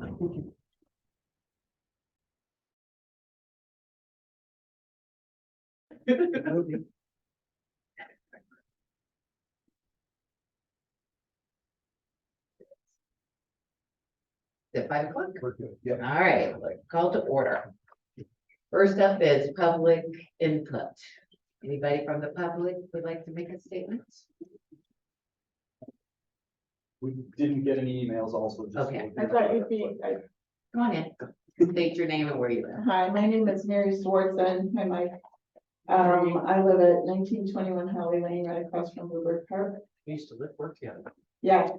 Is it 5 o'clock? We're good. Yeah. All right, call to order. First up is public input. Anybody from the public would like to make a statement? We didn't get any emails also. Just Okay. I thought you'd be, Come on in. State your name and where you live. hi, my name is Mary Swartzen. Hi, Mike. I live at 1921 Holly Lane, right across from Bluebird Park. We used to live, work together. Yeah,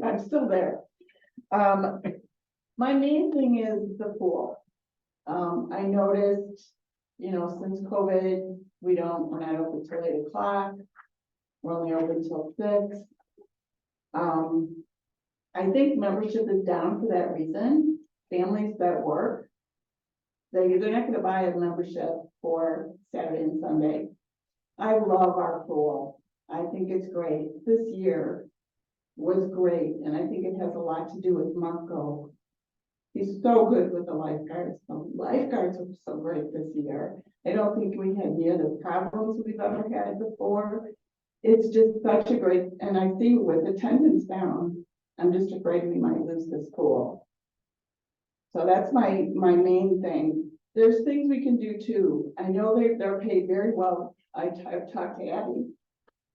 I'm still there. My main thing is the pool. I noticed, since COVID, we're not open till 8 o'clock. We're only open till 6. I think membership is down for that reason. Families that work, they're not gonna buy a membership for Saturday and Sunday. I love our pool. I think it's great. This year was great, and I think it has a lot to do with Marco. He's so good with the lifeguards. The lifeguards were so great this year. I don't think we had near the problems we've ever had before. It's just such a great, and I see with attendance down, I'm just afraid we might lose this pool. So that's my main thing. There's things we can do too. I know they're paid very well. I've talked to Abby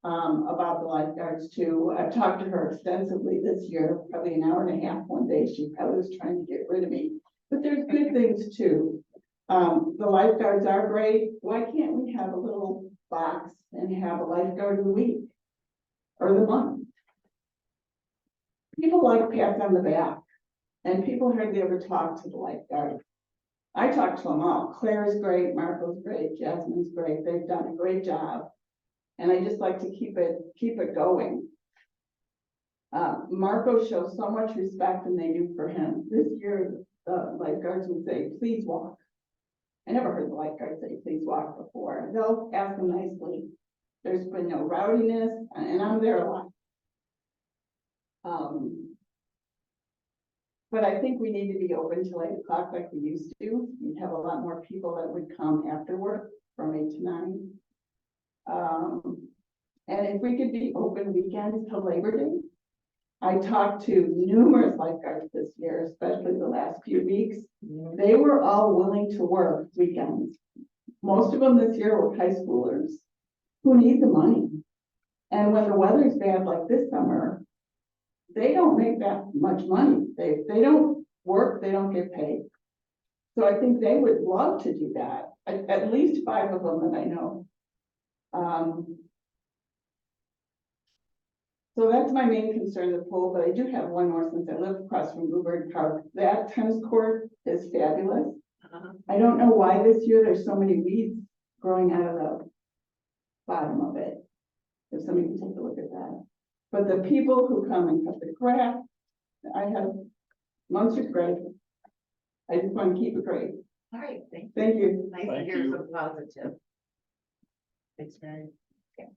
about the lifeguards too. I've talked to her extensively this year, probably an hour and a half one day. She probably was trying to get rid of me, but there's good things too. The lifeguards are great. Why can't we have a little box and have a lifeguard of the week or the month? People like pats on the back, and people hardly ever talk to the lifeguard. I talk to them all. Claire's great, Marco's great, Jasmine's great. They've done a great job. And I just like to keep it going. Marco shows so much respect and they do for him. This year, the lifeguards would say, please walk. I never heard the lifeguards say, please walk before. They'll ask them nicely. There's been no rowdiness, and I'm there a lot. But I think we need to be open till 8 o'clock like we used to. We'd have a lot more people that would come after work from 8 to 9. And if we could be open weekends till Labor Day. I talked to numerous lifeguards this year, especially the last few weeks. They were all willing to work weekends. Most of them this year were high schoolers who need the money. And when the weather's bad like this summer, they don't make that much money. They don't work, they don't get paid. So I think they would love to do that. At least 5 of them that I know. So that's my main concern, the pool, but I do have one more since I live across from Bluebird Park. That tennis court is fabulous. I don't know why this year there's so many weeds growing out of the bottom of it. If somebody can take a look at that. But the people who come and cut the grass, I have Munster's great. I just want to keep it great. All right, Thank you. nice to Thank hear you. some positive. Thanks, Mary. Okay.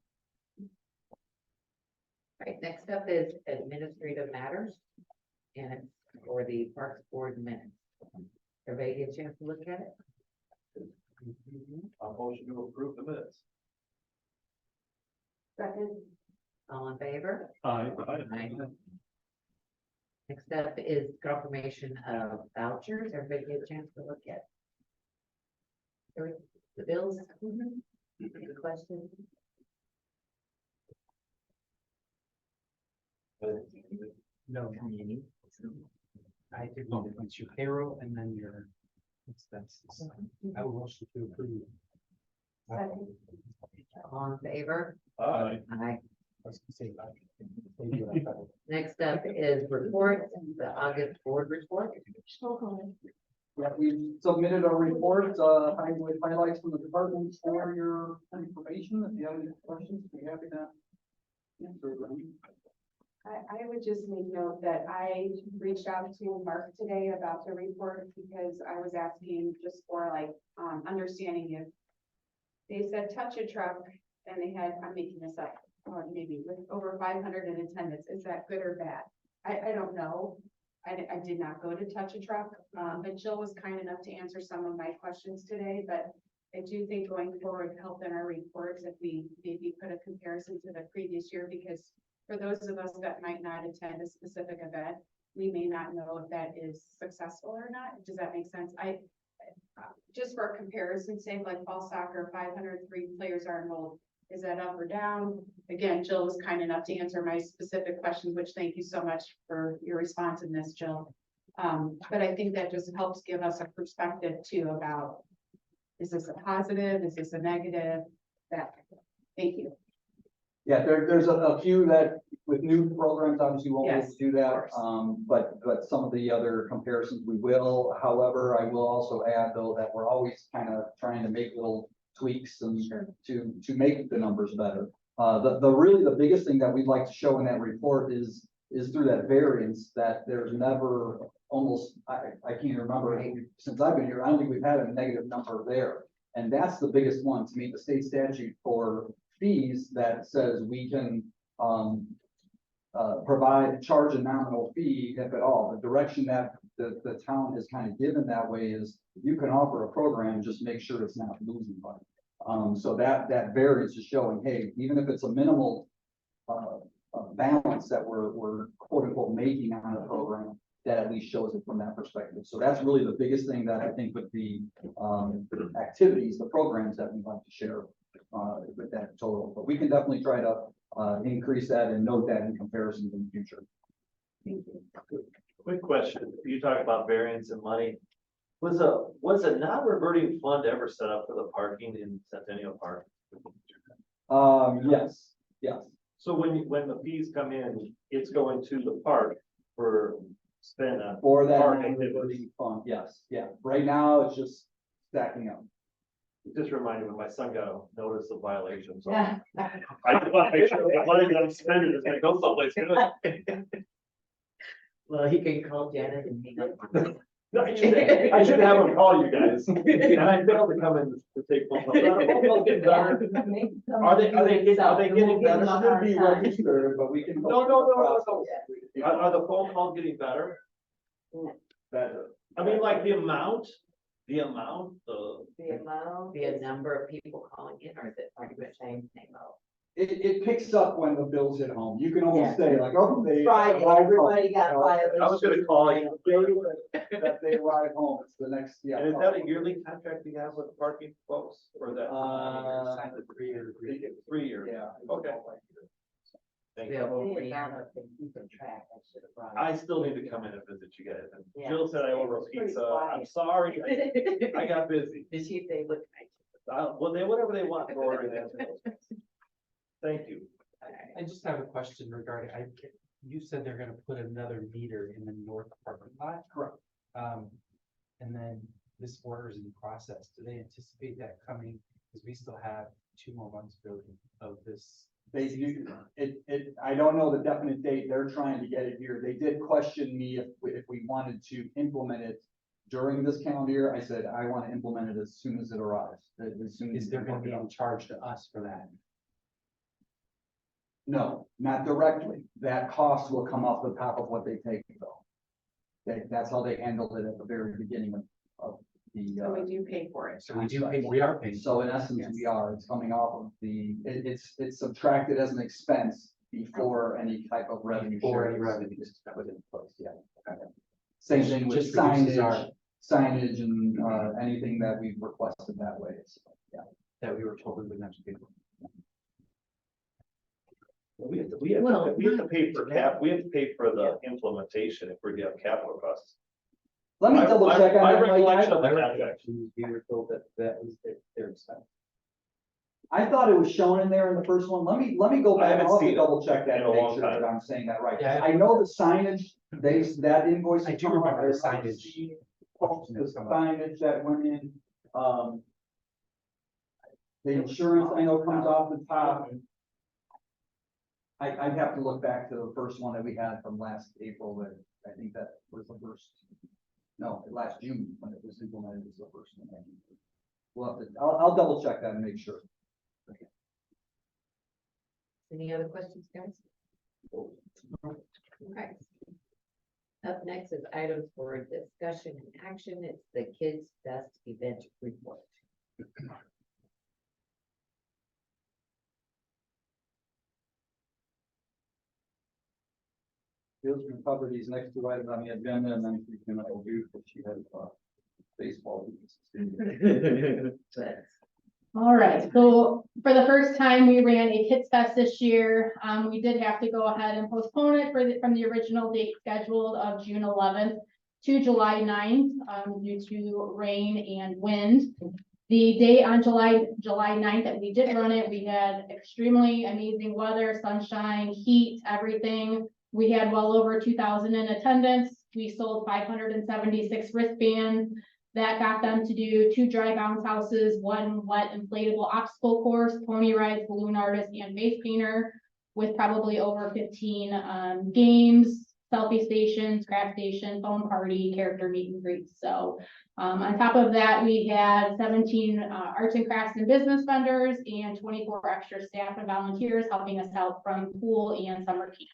All right, next up is administrative matters. And it's for the Parks Board minutes. Everybody get a chance to look at it? A motion to approve the minutes. Second. All in favor? Aye. Aye. Next up is confirmation of vouchers. Everybody get a chance to look at the bills. Any questions? No, I did one, it's your payroll and then your expenses. I will motion to approve. All in favor? Aye. Aye. I was gonna say, like, Next up is report, the August board report. Yeah, we submitted our report, with highlights from the department for your information. If you have any questions, be happy to answer them. I would just make note that I reached out to Mark today about the report because I was asking just for understanding if they said touch a truck and they had, I'm making this up, or maybe with over 500 in attendance, is that good or bad? I don't know. I did not go to Touch a Truck, but Jill was kind enough to answer some of my questions today, but I do think going forward, help in our reports if we maybe put a comparison to the previous year, because for those of us that might not attend a specific event, we may not know if that is successful or not. Does that make sense? Just for comparison's sake, like fall soccer, 503 players are enrolled. Is that up or down? Again, Jill was kind enough to answer my specific questions, which thank you so much for your responsiveness, Jill. But I think that just helps give us a perspective too about, is this a positive? Is this a negative? Thank you. Yeah, there's a few that with new programs, obviously won't be able Yes, to do of that. course. But some of the other comparisons we will. However, I will also add though that we're always kind of trying to make little tweaks and Sure. to make the numbers better. The biggest thing that we'd like to show in that report is through that variance that there's never I can't remember since I've been here, I don't think we've had a negative number there. And that's the biggest one to meet the state statute for fees that says we can charge a nominal fee if at all. The direction that the town has kind of given that way is you can offer a program, just make sure it's not losing money. So that variance is showing, hey, even if it's a minimal balance that we're quote unquote making on a program, that at least shows it from that perspective. So that's really the biggest thing that I think with the activities, the programs that we'd like to share with that total. But we can definitely try to increase that and note that in comparisons in the future. Quick question, you talk about variance and money. Was a non-reverting fund ever set up for the parking in Centennial Park? Yes. So when the fees come in, it's going to the park for spend on For that park non-reverting activities. fund, yes, yeah. Right now, it's just stacking up. It just reminded me when my son got a notice of violation, so Yeah. I just want to make sure the money that I'm spending is gonna go someplace good. Well, he can call Janet and be like. No, I should have him call you guys, and I failed to come in to take phone calls. Are they getting better? Should be registered, but we can. No. Are the phone calls getting better? Better. I mean, like the amount, The number of people calling in, or is it pretty much same amount? It picks up when the bills hit home. You can almost Yeah. say like, oh, they. Friday, everybody got You know, violations. I was gonna call you. That they arrive home, it's the next, yeah. And is that a yearly contract you have with parking folks, or that? Signed the 3 year agreement. 3 years? Yeah. Okay. Thank you. Available for you. I still need to come in and visit you guys, and Yeah. Jill said I ordered pretty pizza, quiet. I'm sorry, I got busy. Did she say look nice? Well, whatever they want for ordering that. Thank you. I just have a question regarding, you said they're gonna put another meter in the north parking lot? Correct. And then this order is in process. Do they anticipate that coming? Because we still have 2 more months of this. They do, I don't know the definite date, they're trying to get it here, they did question me if we wanted to implement it during this calendar year. I said, I want to implement it as soon as it arrives, as soon as. Is there gonna be any charge to us for that? No, not directly, that cost will come off the top of what they take though. That's how they handled it at the very beginning of the. So we do pay for it. So we are paying. So in essence, we are, it's coming off of it's subtracted as an expense before any type of revenue. Before share any is revenue. Put in place, yeah. Same thing with Just reduces signage and, anything that we've requested that way, so, yeah. That we were told we would have to pay for. We have to pay for we have to pay for the implementation if we have capital costs. Let me double check on My that. Mike. recollection of My that, recollection, we were told that was their expense. I thought it was shown in there in the first one. Let me go I back. haven't I'll have to seen it double check that in a and make long sure time. that I'm saying that right. Yeah. I know the signage, that invoice. I do remember the signage. The signage that went in, the insurance I know comes off the top. I'd have to look back to the first one that we had from last April, but I think that was the first. No, last June when it was implemented was the first one. We'll have to, I'll double check that and make sure. Any other questions, guys? Okay. Up next is items for discussion and action. It's the Kids Fest event report. Bill's gonna cover these next two items on the agenda, and then we can review if she has, baseball. But All right, so for the first time, we ran a Kids Fest this year. We did have to go ahead and postpone it from the original date scheduled of June 11th to July 9th, due to rain and wind. The day on July 9th that we did run it, we had extremely amazing weather, sunshine, heat, everything. We had well over 2,000 in attendance. We sold 576 wristbands. That got them to do 2 dry bounce houses, 1 wet inflatable obstacle course, pony rides, balloon artist, and face painter, with probably over 15 games, selfie stations, craft station, phone party, character meet and greets. So on top of that, we had 17 arts and crafts and business vendors and 24 extra staff and volunteers helping us out from pool and summer camp.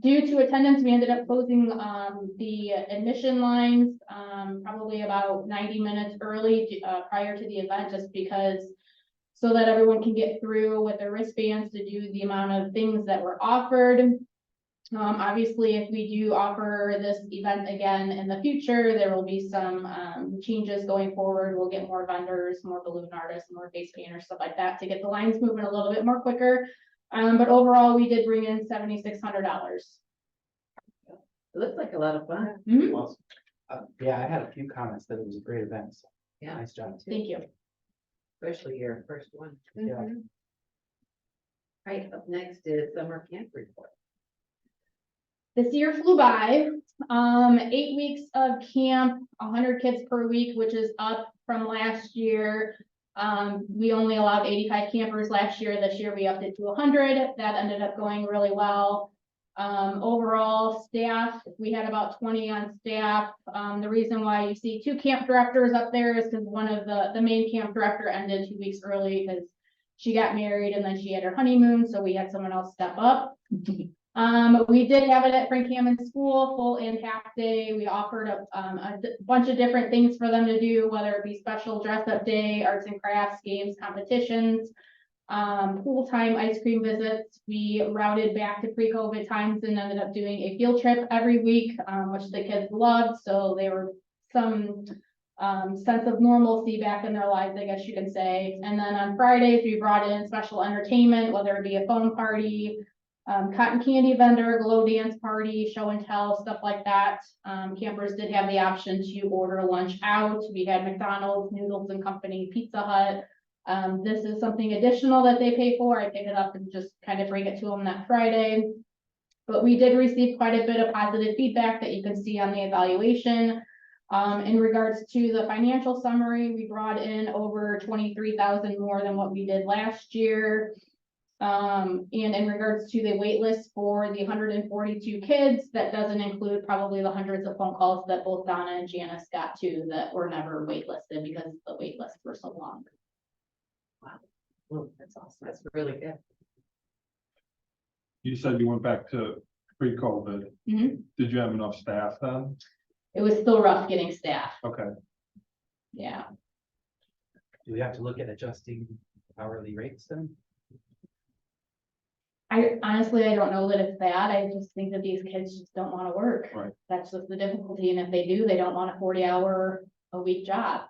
Due to attendance, we ended up closing, the admission lines, probably about 90 minutes early, prior to the event, just because, so that everyone can get through with their wristbands to do the amount of things that were offered. Obviously, if we do offer this event again in the future, there will be some, changes going forward. We'll get more vendors, more balloon artists, more face painters, stuff like that, to get the lines moving a little bit more quicker. But overall, we did bring in $7,600. it looks like a lot of fun. Well, yeah, I had a few comments that it was a great event. So Yeah, nice job. Thank you. especially your first one. Yeah. Right, up next is summer camp report. This year flew by, 8 weeks of camp, 100 kids per week, which is up from last year. We only allowed 85 campers last year. This year we upped it to 100. That ended up going really well. Overall staff, we had about 20 on staff. The reason why you see 2 camp directors up there is because one of the main camp director ended 2 weeks early because she got married and then she had her honeymoon, so we had someone else step up. We did have it at Frank Hammond School, full and half day. We offered a bunch of different things for them to do, whether it be special dress up day, arts and crafts, games, competitions, pool time, ice cream visits. We routed back to pre-COVID times and ended up doing a field trip every week, which the kids loved. So they were some sense of normalcy back in their lives, I guess you could say. And then on Fridays, we brought in special entertainment, whether it be a phone party, cotton candy vendor, glow dance party, show and tell, stuff like that. Campers did have the option to order lunch out. We had McDonald's, Noodles and Company, Pizza Hut. This is something additional that they pay for. I pick it up and just kind of bring it to them that Friday. But we did receive quite a bit of positive feedback that you can see on the evaluation. In regards to the financial summary, we brought in over 23,000 more than what we did last year. And in regards to the wait list for the 142 kids, that doesn't include probably the hundreds of phone calls that both Donna and Janice got to that were never waitlisted because the wait lists were so long. Well, that's awesome. That's really good. You said you went back to pre-COVID. Mhm. Did you have enough staff then? It was still rough getting staff, Okay, yeah. Do we have to look at adjusting hourly rates then? I honestly, I don't know that it's that. I just think that these kids just don't want to work. Right. That's just the difficulty. And if they do, they don't want a 40-hour-a-week job,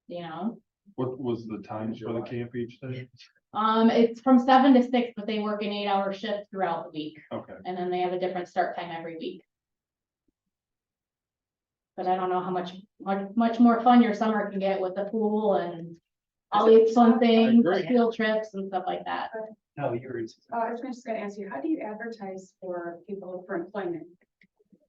you know? what was the times for the camp each day? It's from 7 to 6, but they work an 8-hour shift throughout the week. Okay, And then they have a different start time every week. But I don't know how much more fun your summer can get with the pool and all these fun things, like field trips and stuff like that. No, you were. I was just gonna ask you, how do you advertise for people for employment?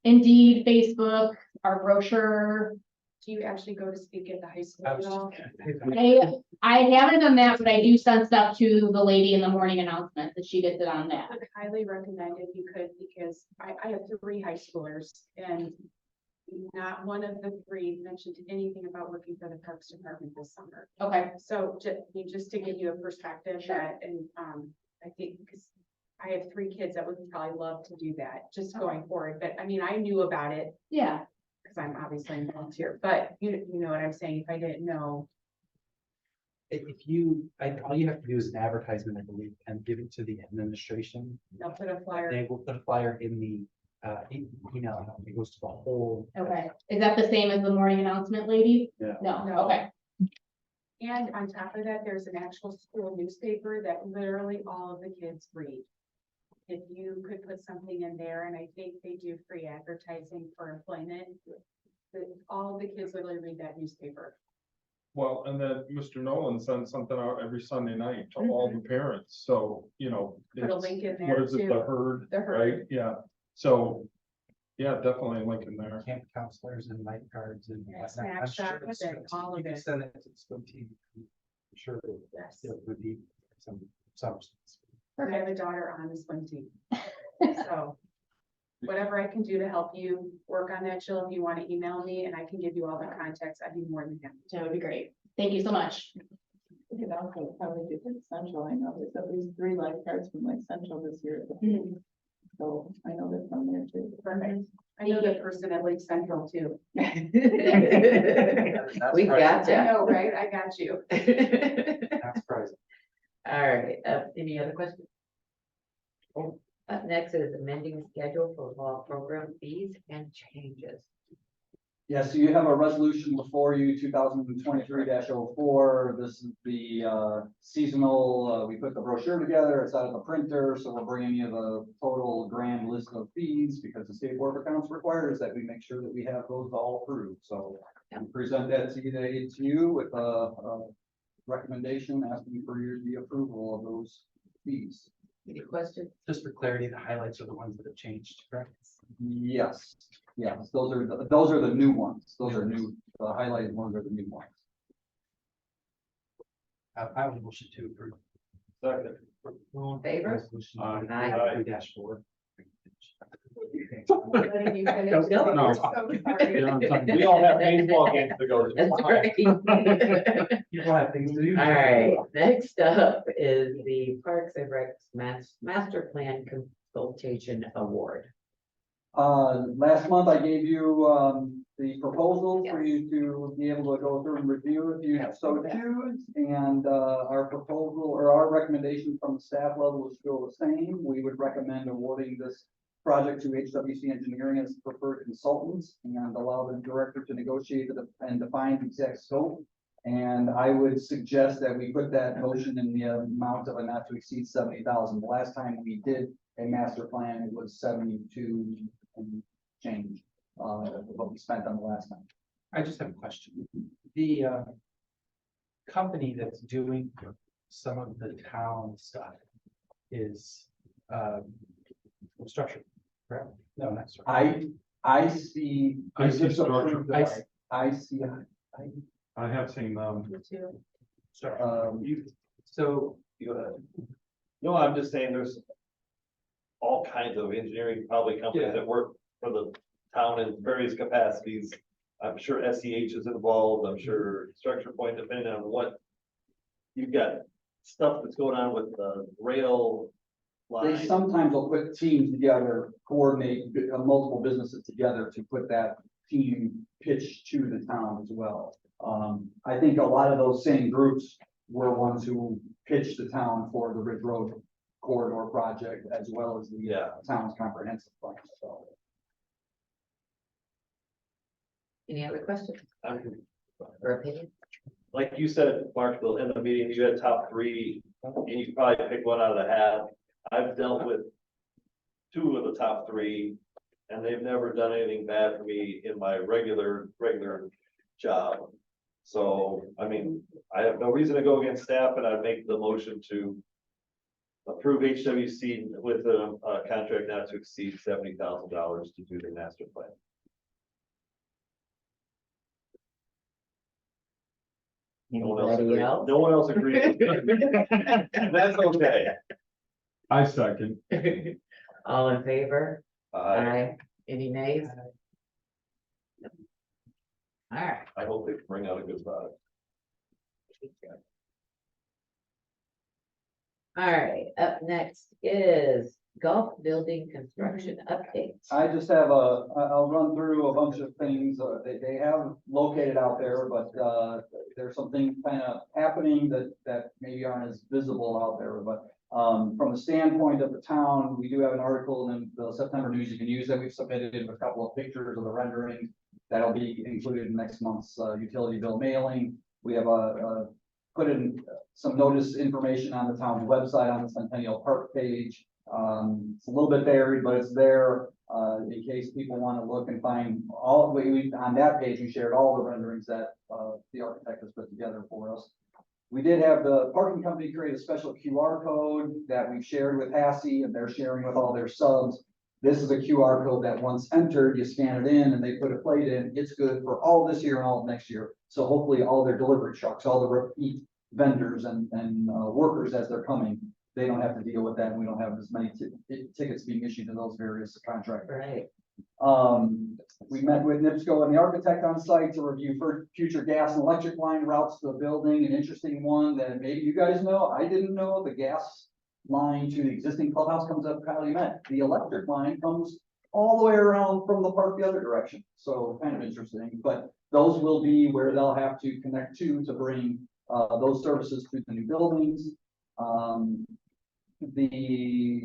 Indeed, Facebook, our brochure. Do you actually go to speak at the high school I at was all? just- I haven't done that, but I do send stuff to the lady in the morning announcement that she gets it on I that. would highly recommend if you could, because I have 3 high schoolers and not one of the 3 mentioned anything about working for the Parks Department this summer. Okay, So just to give you a perspective that, and I think, because I have 3 kids that would probably love to do that, just going forward, but I mean, I knew about it. Yeah, Cause I'm obviously a volunteer, but you know what I'm saying, if I didn't know. If you, all you have to do is an advertisement, I believe, and give it to the administration. They'll put a flyer. They will put a flyer in the, email, it goes to the whole. okay. Is that the same as the morning announcement lady? Yeah. No, No. okay. And on top of that, there's an actual school newspaper that literally all of the kids read. If you could put something in there, and I think they do free advertising for employment, all of the kids literally read that newspaper. Well, and then Mr. Nolan sends something out every Sunday night to all the parents, so, you know. Put a it's- link in What there is it, too. the herd, The herd. right? Yeah, so, yeah, definitely a link in there. Camp counselors and lifeguards and. Yeah, whatnot. I'm snack sure shack the with swim it, team- all of you can it. Send it to the swim team. I'm sure Yes. it would be some. I have a daughter on the swim team. So whatever I can do to help you work on that, Jill, if you want to email me and I can give you all the contacts, I'd be more than happy. That would be great. Thank you so much. We could also probably do Lake Central. I know there's at least 3 lifeguards from Lake Central this year. Mhm. So I know they're from there too. Perfect. I know the person at Lake Central too. We I gotcha. know, right? I got you. Not surprising. All right, any other questions? Up next is amending schedule for fall program fees and changes. Yeah, so you have a resolution before you, 2023-04. This is the seasonal, we put the brochure together, it's out of the printer, so we're bringing you the total grand list of fees because the state board of accounts requires that we make sure that we have those all approved, so. And present that to you with a recommendation asking for the approval of those fees. Any questions? Just for clarity, the highlights are the ones that have changed, correct? Yes, those are the new ones. Those are new, the highlighted ones are the new ones. I would motion to approve. Second. All in favor? Resolution Aye. 3-4. Letting you finish. No. I'm so sorry. You know what I'm talking We all have baseball games to go to. That's right. People have things to do. All right, next up is the Parks and Recs Master Plan Consultation Award. Last month I gave you, the proposal for you to be able to go through and review if you so choose. And, our proposal or our recommendation from the staff level is still the same. We would recommend awarding this project to HWC Engineering as preferred consultants and allow the director to negotiate and define the exact scope. And I would suggest that we put that motion in the amount of a not to exceed 70,000. The last time we did a master plan, it was 72 and change, what we spent on the last time. I just have a question. The company that's doing some of the town stuff is structure, correct? No, not structure. I see. I see it's structure. approved that I see, I have seen, You too. Structure. So, you go ahead. No, I'm just saying there's all kinds of engineering, probably companies Yeah. that work for the town in various capacities. I'm sure SEH is involved, I'm sure Structure Point, depending on what. You've got stuff that's going on with the rail they line. sometimes will put teams together, coordinate multiple businesses together to put that team pitch to the town as well. I think a lot of those same groups were ones who pitched the town for the Ridge Road corridor project as well as the Yeah. town's comprehensive plan, so. Any other questions I'm- or opinions? Like you said, Marshville, in the meeting, you had top 3, and you probably pick one out of the hat. I've dealt with 2 of the top 3, and they've never done anything bad for me in my regular job. So, I mean, I have no reason to go against staff, and I'd make the motion to approve HWC with a contract not to exceed $70,000 to do the master plan. No one else Anybody agrees. else? No one else agrees. That's okay. I second. All in favor? I Any nays? All right. hope they bring out a good product. All right, up next is golf building construction update. I just have I'll run through a bunch of things, they have located out there, but, there's something kind of happening that maybe aren't as visible out there, but, from the standpoint of the town, we do have an article in the September News you can use that we've submitted with a couple of pictures of the rendering. That'll be included in next month's, utility bill mailing. We have put in some notice information on the town's website on the Centennial Park page. It's a little bit buried, but it's there, in case people want to look and find all, on that page, we shared all the renderings that, the architect has put together for us. We did have the parking company create a special QR code that we've shared with HASI, and they're sharing with all their subs. This is a QR code that once entered, you scan it in and they put a plate in, it's good for all this year and all of next year. So hopefully all their delivery trucks, all the repeat vendors and workers as they're coming, they don't have to deal with that, and we don't have as many tickets being issued to those various contractors. Right. We met with NIPSCO and the architect on site to review for future gas and electric line routes to the building. An interesting one that maybe you guys know, I didn't know, the gas line to the existing clubhouse comes up Calumet. The electric line comes all the way around from the park the other direction. So kind of interesting, but those will be where they'll have to connect to bring those services to the new buildings. The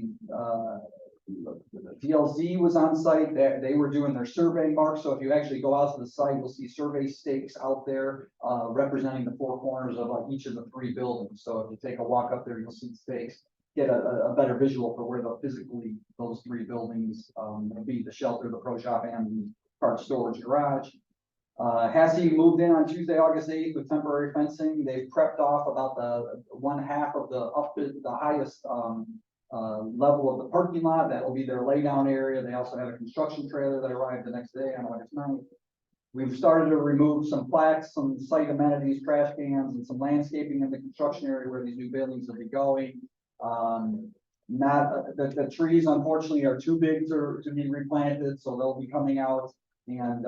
DLZ was on site, that they were doing their survey marks. So if you actually go out to the site, you'll see survey stakes out there representing the four corners of like each of the three buildings. So if you take a walk up there, you'll see stakes, get a better visual for where physically those three buildings will be: the shelter, the pro shop, and the park storage garage. HASI moved in on Tuesday, August 8th with temporary fencing. They've prepped off about the one half of the highest level of the parking lot. That will be their laydown area. They also have a construction trailer that arrived the next day on August 9th. We've started to remove some plaques, some site amenities, trash cans, and some landscaping in the construction area where these new buildings will be going. The trees unfortunately are too big to be replanted, so they'll be coming out. And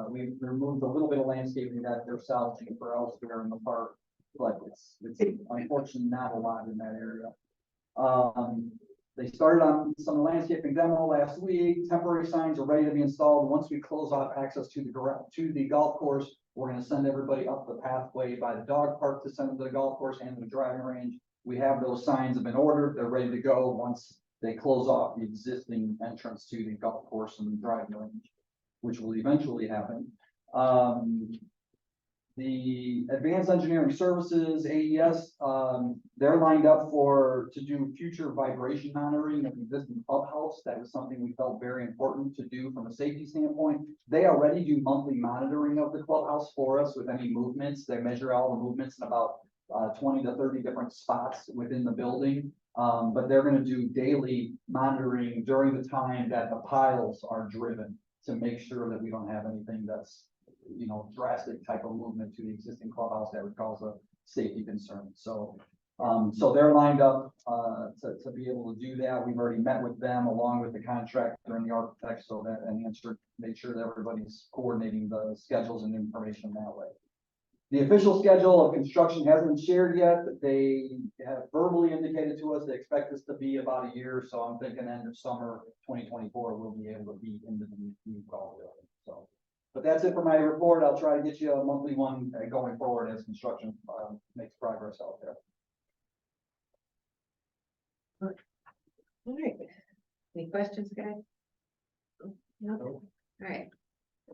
we've removed a little bit of landscaping that they're salvaging for elsewhere in the park, but it's unfortunately not a lot in that area. They started on some landscaping demo last week. Temporary signs are ready to be installed. Once we close off access to the golf course, we're going to send everybody up the pathway by the dog park to send them to the golf course and the driving range. We have those signs have been ordered. They're ready to go once they close off the existing entrance to the golf course and the driving range, which will eventually happen. The Advanced Engineering Services, AES, they're lined up to do future vibration monitoring of the existing clubhouse. That was something we felt very important to do from a safety standpoint. They already do monthly monitoring of the clubhouse for us with any movements. They measure all the movements in about 20 to 30 different spots within the building. But they're going to do daily monitoring during the time that the piles are driven to make sure that we don't have anything that's, drastic type of movement to the existing clubhouse that would cause a safety concern. So they're lined up to be able to do that. We've already met with them along with the contractor and the architect, so that make sure that everybody's coordinating the schedules and information that way. The official schedule of construction hasn't been shared yet. They have verbally indicated to us they expect this to be about a year. So I'm thinking end of summer 2024 we'll be able to be into the new golf building. So. But that's it for my report. I'll try to get you a monthly one going forward as construction makes progress out there. All right. Any questions, guys? No. All right.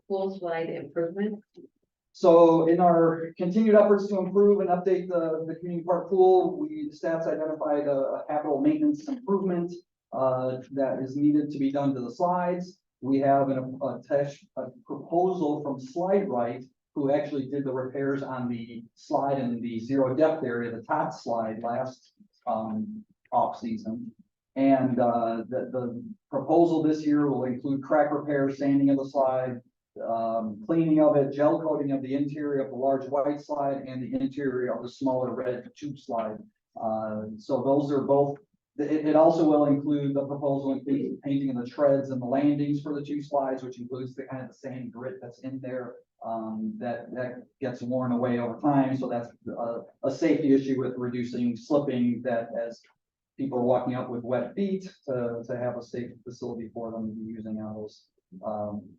Pool slide improvement. So in our continued efforts to improve and update the community park pool, staff's identified a capital maintenance improvement that is needed to be done to the slides. We have a proposal from Slide Right, who actually did the repairs on the slide in the zero depth area, the top slide last off season. And the proposal this year will include crack repair, sanding of the slide, cleaning of it, gel coating of the interior of the large white slide and the interior of the smaller red tube slide. So those are both. It also will include the proposal includes painting of the treads and the landings for the two slides, which includes the kind of the sand grit that's in there. that gets worn away over time, so that's a safety issue with reducing slipping, that as people are walking up with wet feet, to have a safe facility for them to be using on those,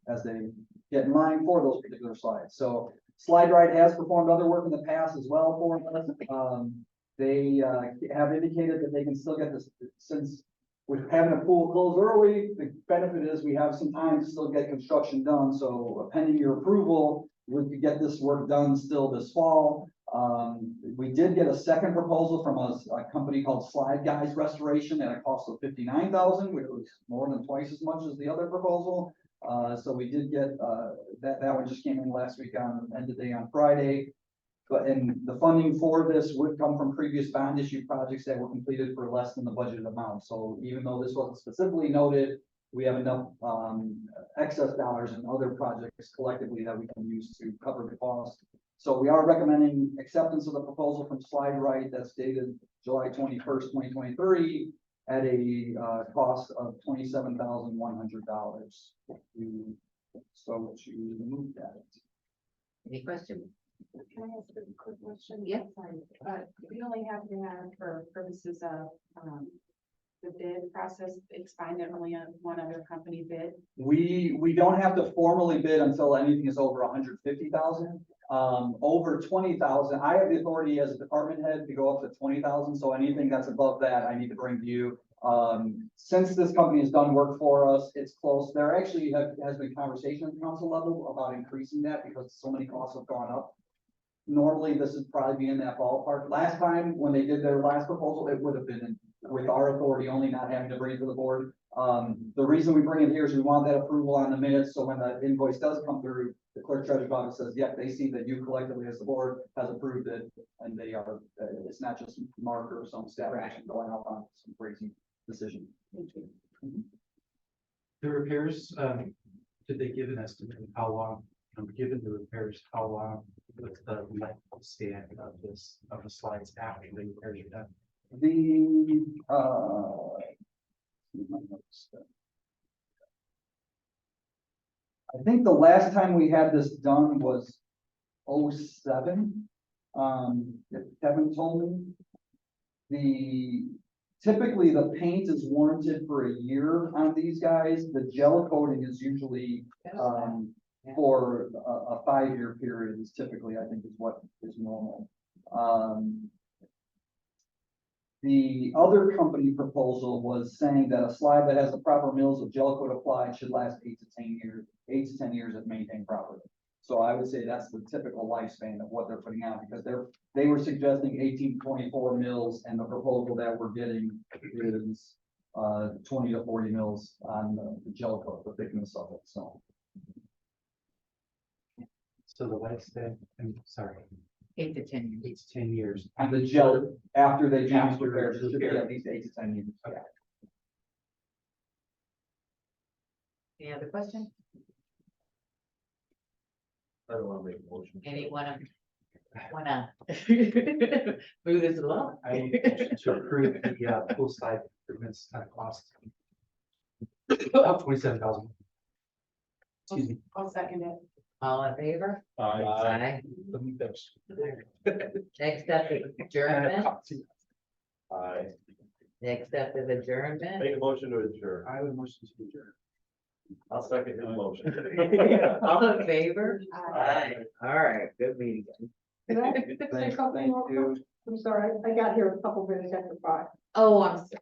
as they get in line for those particular slides. So Slide Ride has performed other work in the past as well for us. They have indicated that they can still get this, since we're having a pool close early, the benefit is we have some time to still get construction done, so pending your approval, we could get this work done still this fall. We did get a second proposal from a company called Slide Guys Restoration at a cost of $59,000, which was more than twice as much as the other proposal. So we did get, that one just came in last week on end of day on Friday. And the funding for this would come from previous bond issue projects that were completed for less than the budgeted amount. So even though this wasn't specifically noted, we have enough excess dollars in other projects collectively that we can use to cover the cost. So we are recommending acceptance of the proposal from Slide Right that's dated July 21st, 2023, at a cost of $27,100. So to move that. Any questions? Can I ask a quick question? Yes. Sorry, we only have to have, for purposes of, the bid process, it's fine that only one other company bid. We don't have to formally bid until anything is over 150,000. Over 20,000, I have the authority as a department head to go up to 20,000. So anything that's above that, I need to bring to you. Since this company has done work for us, it's close. There actually has been conversation at the council level about increasing that because so many costs have gone up. Normally, this would probably be in that ballpark. Last time, when they did their last proposal, it would have been with our authority only, not having to bring it to the board. The reason we bring it here is we want that approval on the minutes, so when the invoice does come through, the clerk treasurer's office says, yep, they see that you collectively as the board has approved it, and they are, it's not just Mark or some staff action going out on some crazy decision. The repairs, did they give an estimate of how long, given the repairs, how long was the lifespan of the slides after the repairs are done? I think the last time we had this done was 07. If Kevin told me. Typically the paint is warranted for a year on these guys. The gel coating is usually, for a 5-year period is typically, I think, is what is normal. The other company proposal was saying that a slide that has the proper mils of gel coat applied should last 8 to 10 years, 8 to 10 years if maintained properly. So I would say that's the typical lifespan of what they're putting out, because they were suggesting 18 to 24 mils, and the proposal that we're getting is 20 to 40 mils on the gel coat, the thickness of it. So So the lifespan, I'm sorry, 8 to 10 years. 8 to 10 years. and the gel after they change After repairs, it should be repair. at least 8 to 10 years. Okay. Any other questions? I don't wanna make a motion. Anyone wanna move this along? I will motion to approve the pool slide improvements at a cost of 27,000. Excuse me. I'll second it. All in favor? Aye. Next up is adjournment. Aye. Next up is adjournment. Make a motion to adjourn. I would motion to adjourn. I'll second his motion. All in favor? Aye. All right, good meeting. Can I say something real quick? I'm sorry, I got here a couple minutes after 5. Oh, I'm so.